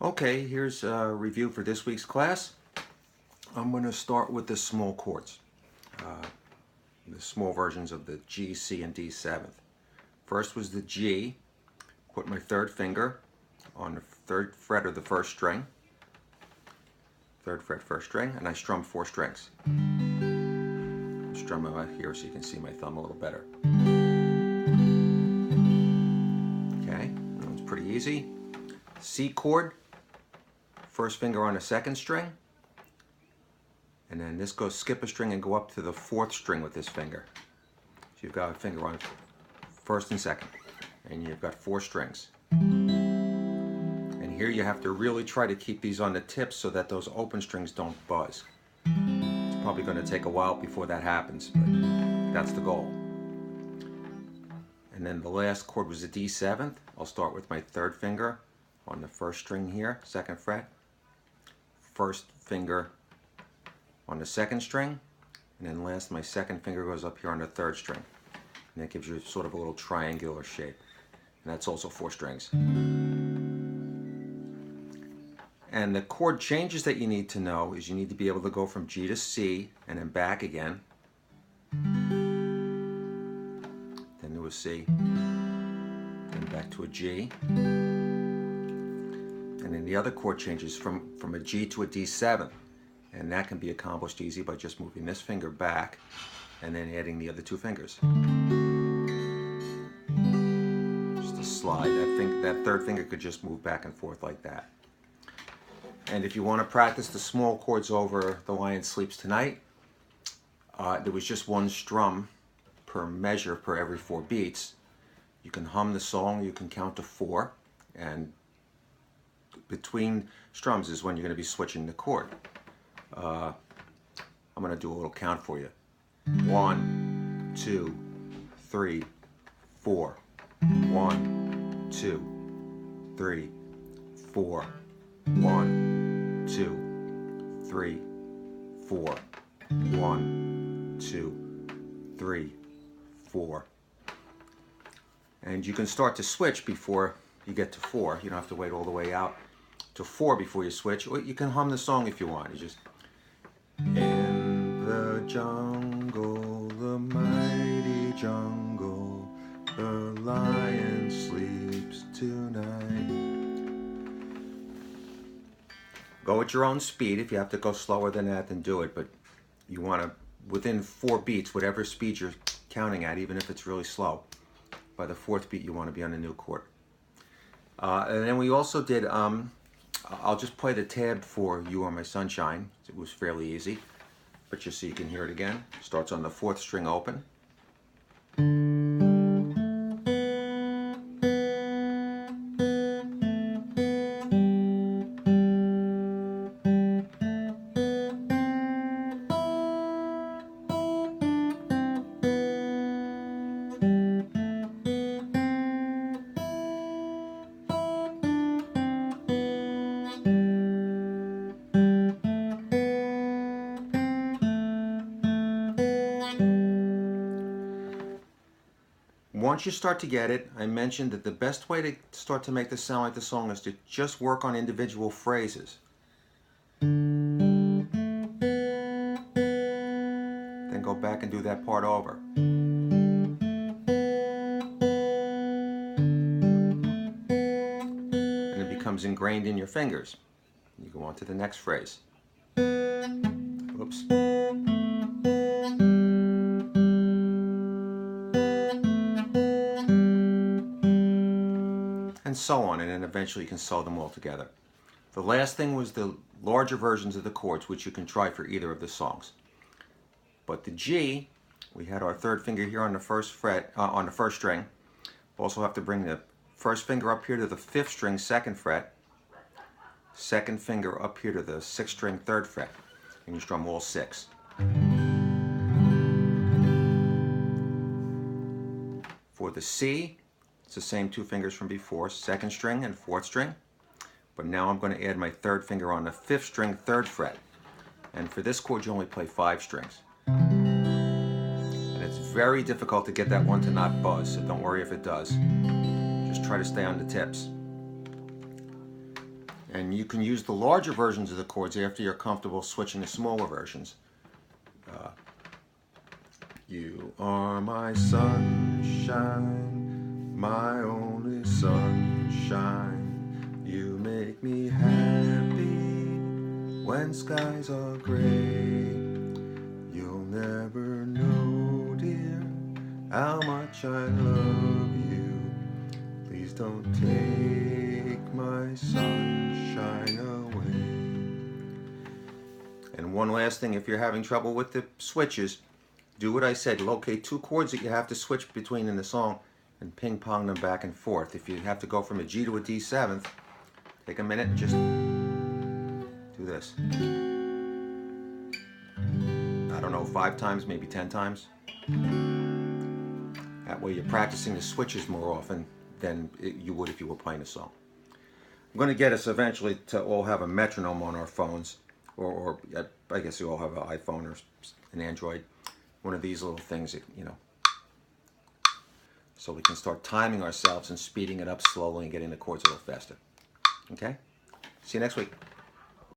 Okay, here's a review for this week's class. I'm going to start with the small chords, the small versions of the G, C, and D seventh. First was the G. Put my third finger on the third fret of the first string, third fret, first string, and I strum 4 strings. I'm strumming out here so you can see my thumb a little better. Okay, that one's pretty easy. C chord. First finger on the second string, and then this goes skip a string and go up to the 4th string with this finger. So you've got a finger on first and second, and you've got 4 strings. And here you have to really try to keep these on the tips so that those open strings don't buzz. It's probably going to take a while before that happens, but that's the goal. And then the last chord was the D seventh. I'll start with my third finger on the first string here, 2nd fret. First finger on the 2nd string, and then last my 2nd finger goes up here on the 3rd string, and that gives you sort of a little triangular shape, and that's also 4 strings. And the chord changes that you need to know is you need to be able to go from G to C and then back again, then to a C, then back to a G. And then the other chord changes from a G to a D7, and that can be accomplished easy by just moving this finger back and then adding the other 2 fingers. Just a slide. That third finger could just move back and forth like that. And if you want to practice the small chords over The Lion Sleeps Tonight, there was just 1 strum per measure per every 4 beats. You can hum the song, you can count to 4, and between strums is when you're going to be switching the chord. I'm going to do a little count for you. 1, 2, 3, 4. 1, 2, 3, 4. 1, 2, 3, 4. 1, 2, 3, 4. And you can start to switch before you get to 4. You don't have to wait all the way out to 4 before you switch. Or you can hum the song if you want. You just, in the jungle, the mighty jungle, the lion sleeps tonight. Go at your own speed. If you have to go slower than that, then do it. But you want to, within 4 beats, whatever speed you're counting at, even if it's really slow, by the 4th beat you want to be on a new chord. And then we also did, I'll just play the tab for You Are My Sunshine. It was fairly easy, but just so you can hear it again. Starts on the 4th string open. Once you start to get it, I mentioned that the best way to start to make this sound like the song is to just work on individual phrases. Then go back and do that part over. And it becomes ingrained in your fingers. You go on to the next phrase. Oops. And so on, and then eventually you can sew them all together. The last thing was the larger versions of the chords, which you can try for either of the songs. But the G, we had our 3rd finger here on the 1st fret, on the 1st string. Also have to bring the 1st finger up here to the 5th string, 2nd fret. 2nd finger up here to the 6th string, 3rd fret, and you strum all 6. For the C, it's the same 2 fingers from before, 2nd string and 4th string. But now I'm going to add my 3rd finger on the 5th string, 3rd fret. And for this chord, you only play 5 strings. And it's very difficult to get that one to not buzz, so don't worry if it does. Just try to stay on the tips. And you can use the larger versions of the chords after you're comfortable switching to smaller versions. You are my sunshine, my only sunshine. You make me happy when skies are gray. You'll never know, dear, how much I love you. Please don't take my sunshine away. And one last thing, if you're having trouble with the switches, do what I said. Locate 2 chords that you have to switch between in the song and ping pong them back and forth. If you have to go from a G to a D7, take a minute and just do this. I don't know, 5 times, maybe 10 times. That way you're practicing the switches more often than you would if you were playing a song. I'm going to get us eventually to all have a metronome on our phones, or I guess you all have an iPhone or an Android. One of these little things that, you know, so we can start timing ourselves and speeding it up slowly and getting the chords a little faster. Okay? See you next week.